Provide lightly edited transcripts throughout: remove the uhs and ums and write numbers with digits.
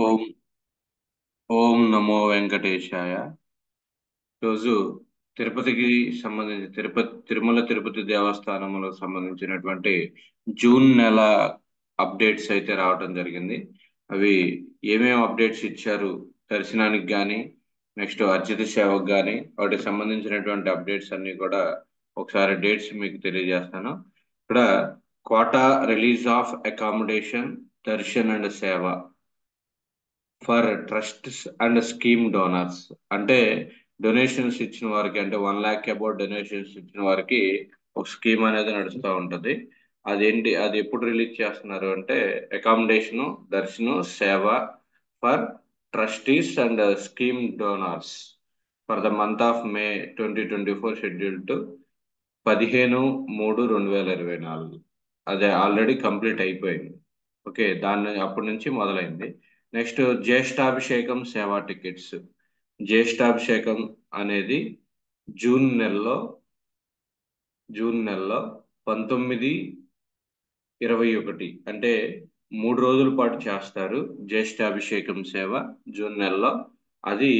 ఓం ఓం నమో వెంకటేశాయ. రోజు తిరుపతికి సంబంధించి తిరుమల తిరుపతి దేవస్థానములకు సంబంధించినటువంటి జూన్ నెల అప్డేట్స్ అయితే రావటం జరిగింది. అవి ఏమేమి అప్డేట్స్ ఇచ్చారు దర్శనానికి కానీ నెక్స్ట్ అర్జిత సేవకు కానీ వాటికి సంబంధించినటువంటి అప్డేట్స్ అన్ని కూడా ఒకసారి డేట్స్ మీకు తెలియజేస్తాను. ఇక్కడ quota release of accommodation darshan and seva for trusts and scheme donors. అంటే డొనేషన్స్ ఇచ్చిన వారికి, అంటే 1 lakh అబౌట్ డొనేషన్స్ ఇచ్చిన వారికి ఒక స్కీమ్ అనేది నడుస్తూ ఉంటుంది. అదేంటి, అది ఎప్పుడు రిలీజ్ చేస్తున్నారు అంటే అకామిడేషను దర్శనం సేవ for trustees and scheme donors for the month of May 2024 schedule to 15/3/2024. అదే ఆల్రెడీ కంప్లీట్ అయిపోయింది. ఓకే, దాన్ని అప్పటి నుంచి మొదలైంది. నెక్స్ట్ జ్యేష్ఠాభిషేకం సేవా టికెట్స్. జ్యేష్ఠాభిషేకం అనేది జూన్ నెలలో జూన్ నెలలో 19, 21 అంటే 3 రోజుల పాటు చేస్తారు జ్యేష్ఠాభిషేకం సేవ జూన్ నెలలో. అది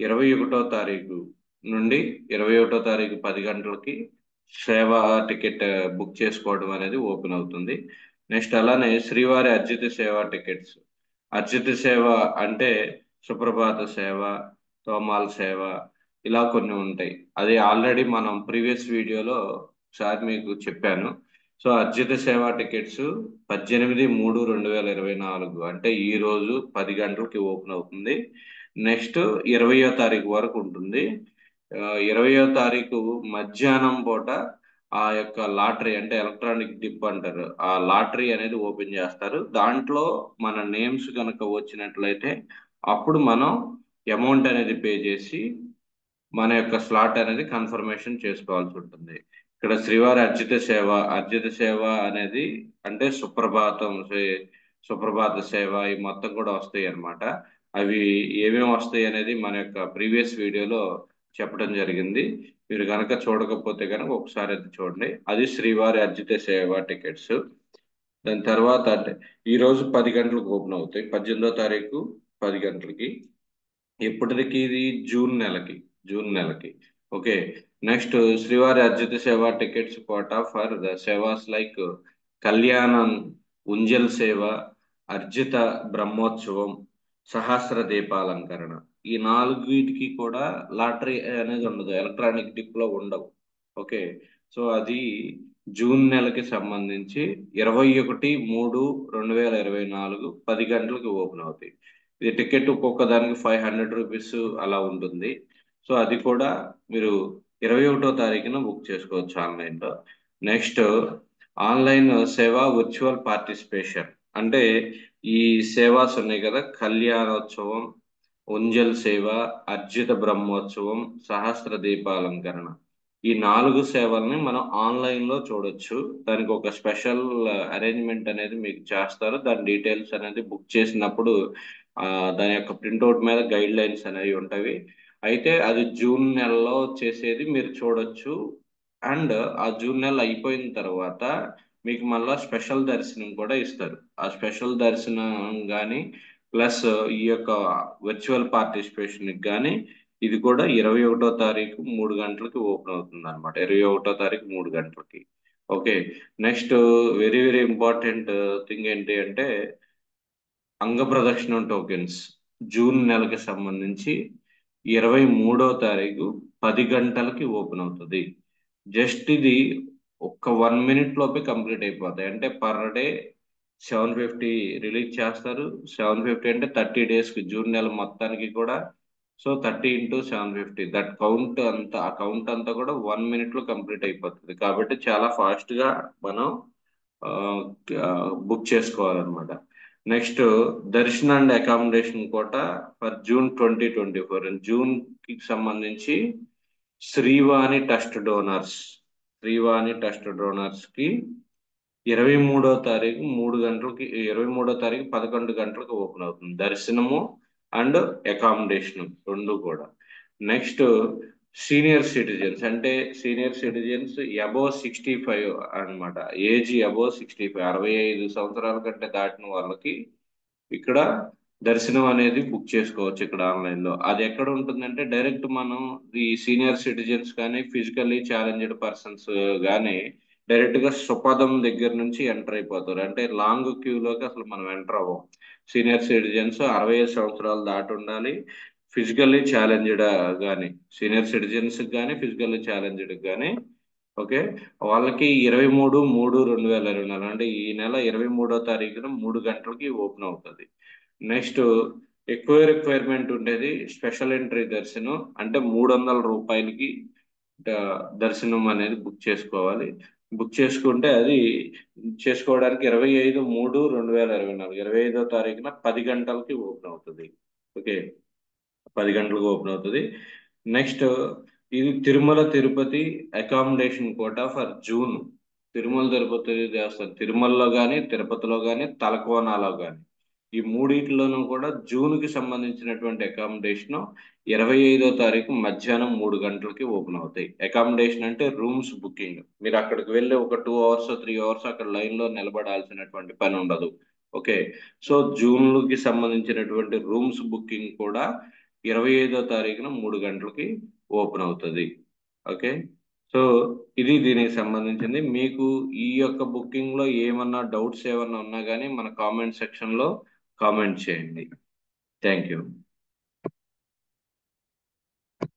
21వ తారీఖు నుండి 21వ తారీఖు 10 గంటలకి సేవ టికెట్ బుక్ చేసుకోవడం అనేది ఓపెన్ అవుతుంది. నెక్స్ట్ అలానే శ్రీవారి అర్జిత సేవ టికెట్స్. అర్జిత సేవ అంటే సుప్రభాత సేవ, తోమాల సేవ, ఇలా కొన్ని ఉంటాయి. అది ఆల్రెడీ మనం ప్రీవియస్ వీడియోలో ఒకసారి మీకు చెప్పాను. సో అర్జిత సేవా టికెట్స్ 18/3/2024 అంటే ఈ రోజు 10 గంటలకి ఓపెన్ అవుతుంది. నెక్స్ట్ 20వ తారీఖు వరకు ఉంటుంది. 20వ తారీఖు మధ్యాహ్నం పూట ఆ యొక్క లాటరీ, అంటే ఎలక్ట్రానిక్ డిప్ అంటారు, ఆ లాటరీ అనేది ఓపెన్ చేస్తారు. దాంట్లో మన నేమ్స్ కనుక వచ్చినట్లయితే అప్పుడు మనం అమౌంట్ అనేది పే చేసి మన యొక్క స్లాట్ అనేది కన్ఫర్మేషన్ చేసుకోవాల్సి ఉంటుంది. ఇక్కడ శ్రీవారి అర్జిత సేవ అనేది అంటే సుప్రభాత సేవ ఈ మొత్తం కూడా వస్తాయి అన్నమాట. అవి ఏమేమి వస్తాయి అనేది మన యొక్క ప్రీవియస్ వీడియోలో చెప్పడం జరిగింది. మీరు కనుక చూడకపోతే కనుక ఒకసారి అది చూడండి. అది శ్రీవారి అర్జిత సేవ టికెట్స్. దాని తర్వాత అంటే ఈ రోజు 10 గంటలకు ఓపెన్ అవుతాయి, 18వ తారీఖు 10 గంటలకి. ఎప్పటికి ఇది జూన్ నెలకి. ఓకే. నెక్స్ట్ శ్రీవారి అర్జిత సేవ tickets quota for the sevas like Kalyanam, Unjal సేవ, అర్జిత బ్రహ్మోత్సవం, సహస్ర దీపాలంకరణ. ఈ నాలుగిటికి కూడా లాటరీ అనేది ఉండదు, ఎలక్ట్రానిక్ డిప్ లో ఉండవు. ఓకే. సో అది జూన్ నెలకి సంబంధించి 21/3/2024 10 గంటలకు ఓపెన్ అవుతాయి. ఇది టికెట్ ఒక్కొక్క దానికి 500 రూపీస్ అలా ఉంటుంది. సో అది కూడా మీరు 21వ తారీఖున బుక్ చేసుకోవచ్చు ఆన్లైన్లో. నెక్స్ట్ ఆన్లైన్ సేవ వర్చువల్ పార్టిసిపేషన్. అంటే ఈ సేవాస్ ఉన్నాయి కదా, కళ్యాణోత్సవం, ఉంజల్ సేవ, అర్జిత బ్రహ్మోత్సవం, సహస్ర దీపాలంకరణ. ఈ 4 సేవల్ని మనం ఆన్లైన్ లో చూడొచ్చు. దానికి ఒక స్పెషల్ అరేంజ్మెంట్ అనేది మీకు చేస్తారు. దాని డీటెయిల్స్ అనేది బుక్ చేసినప్పుడు ఆ, దాని యొక్క ప్రింట్అవుట్ మీద గైడ్ లైన్స్ అనేవి ఉంటవి. అయితే అది జూన్ నెలలో చేసేది మీరు చూడొచ్చు. అండ్ ఆ జూన్ నెల అయిపోయిన తర్వాత మీకు మళ్ళా స్పెషల్ దర్శనం కూడా ఇస్తారు. ఆ స్పెషల్ దర్శనం కానీ ప్లస్ ఈ యొక్క వర్చువల్ పార్టిసిపేషన్ కానీ ఇది కూడా 21వ తారీఖు 3 గంటలకి ఓపెన్ అవుతుంది అనమాట. 21వ తారీఖు 3 గంటలకి. Okay. Next very very important thing ఏంటి అంటే అంగ ప్రదక్షిణం టోకెన్స్. జూన్ నెలకి సంబంధించి 23వ తారీఖు 10 గంటలకి ఓపెన్ అవుతుంది. జస్ట్ ఇది ఒక్క 1 మినిట్ లోపే కంప్లీట్ అయిపోతాయి. అంటే పర్ డే 750 రిలీజ్ చేస్తారు. 750 అంటే 30 days కి, జూన్ నెల మొత్తానికి కూడా. సో 30 × 750 దట్ కౌంట్ అంతా, ఆ కౌంట్ అంతా కూడా 1 మినిట్ లో కంప్లీట్ అయిపోతుంది. కాబట్టి చాలా ఫాస్ట్ గా మనం బుక్ చేసుకోవాలన్నమాట. Next Darshan and accommodation Kota for June 2024. June కి సంబంధించి శ్రీవాణి ట్రస్ట్ డోనర్స్ కి 23వ తారీఖు 3 గంటలకి, 23వ తారీఖు 11 గంటలకు ఓపెన్ అవుతుంది దర్శనము అండ్ అకామిడేషన్ రెండు కూడా. నెక్స్ట్ సీనియర్ సిటిజన్స్ అబోవ్ 65 అన్నమాట. ఏజ్ అబోవ్ 65, 65 సంవత్సరాల కంటే దాటిన వాళ్ళకి ఇక్కడ దర్శనం అనేది బుక్ చేసుకోవచ్చు ఇక్కడ ఆన్లైన్ లో. అది ఎక్కడ ఉంటుందంటే డైరెక్ట్ మనం ఈ సీనియర్ సిటిజన్స్ కానీ ఫిజికల్లీ ఛాలెంజ్డ్ పర్సన్స్ కానీ డైరెక్ట్ గా సుపదం దగ్గర నుంచి ఎంటర్ అయిపోతారు. అంటే లాంగ్ క్యూలోకి అసలు మనం ఎంటర్ అవ్వం. సీనియర్ సిటిజన్స్ 65 సంవత్సరాలు దాటి ఉండాలి. ఫిజికల్లీ ఛాలెంజ్డ్ కానీ సీనియర్ సిటిజన్స్ కానీ ఫిజికల్లీ ఛాలెంజ్డ్ కానీ ఓకే, వాళ్ళకి 23/3/2024 అంటే ఈ నెల 23వ తారీఖున 3 గంటలకి ఓపెన్ అవుతుంది. నెక్స్ట్ ఎక్కువ రిక్వైర్మెంట్ ఉండేది స్పెషల్ ఎంట్రీ దర్శనం, అంటే రూ. 300కి దర్శనం అనేది బుక్ చేసుకోవాలి. బుక్ చేసుకుంటే అది చేసుకోవడానికి 25/3/2024 25వ తారీఖున 10 గంటలకి ఓపెన్ అవుతుంది. ఓకే, 10 గంటలకు ఓపెన్ అవుతుంది. నెక్స్ట్ ఇది Tirumala Tirupati accommodation quota for June. Tirumala Tirupati Devasthanam తిరుమలలో కానీ తిరుపతిలో కానీ తలకోనాలో కానీ ఈ మూడిట్లోనూ కూడా జూన్కి సంబంధించినటువంటి అకామిడేషన్ 25వ తారీఖు మధ్యాహ్నం 3 గంటలకి ఓపెన్ అవుతాయి. అకామిడేషన్ అంటే రూమ్స్ బుకింగ్. మీరు అక్కడికి వెళ్ళి ఒక 2 అవర్స్ 3 అవర్స్ అక్కడ లైన్లో నిలబడాల్సినటువంటి పని ఉండదు. ఓకే, సో జూన్కి సంబంధించినటువంటి రూమ్స్ బుకింగ్ కూడా 25వ తారీఖున 3 గంటలకి ఓపెన్ అవుతుంది. ఓకే, సో ఇది దీనికి సంబంధించింది. మీకు ఈ యొక్క బుకింగ్ లో ఏమన్నా డౌట్స్ ఏమన్నా ఉన్నా కానీ మన కామెంట్ సెక్షన్ లో కామెంట్ చేయండి. Thank you.